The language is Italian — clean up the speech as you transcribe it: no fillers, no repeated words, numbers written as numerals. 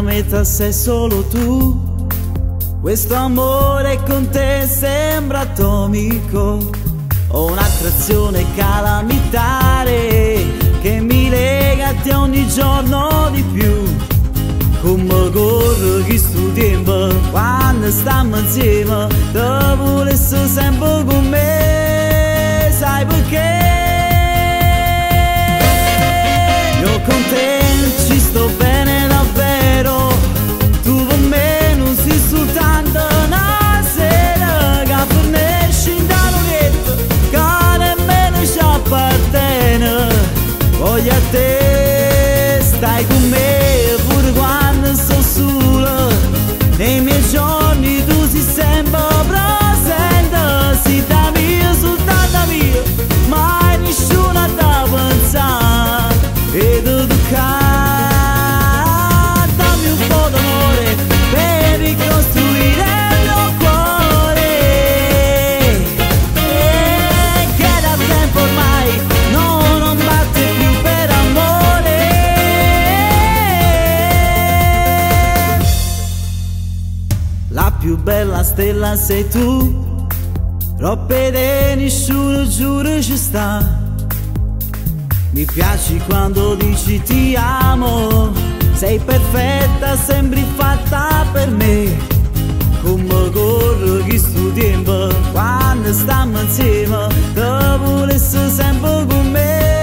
una meta sei solo tu. Questo amore con te sembra atomico, ho un'attrazione calamitaria che mi lega a te ogni giorno di più. Come corre questo tempo quando stiamo insieme, te volessi sempre con me, sai perché? Io con te ci sto bene davvero, tu per me non sei soltanto una sera che fornisci in tavoletta, che nemmeno ci appartiene. Voglio a te, stai con me pure quando sto sola, nei miei giorni tu sei sempre presente, sei da mia, soltanto mia, mai nessuno da pensare e da toccare. Dammi un po' d'amore per ricostruire il mio cuore, che da tempo ormai non batte più per amore. La più bella stella sei tu, troppe de nessuno giuro ci sta. Mi piaci quando dici ti amo, sei perfetta, sembri fatta per me. Come corre questo tempo quando stiamo insieme, te volessi sempre con me.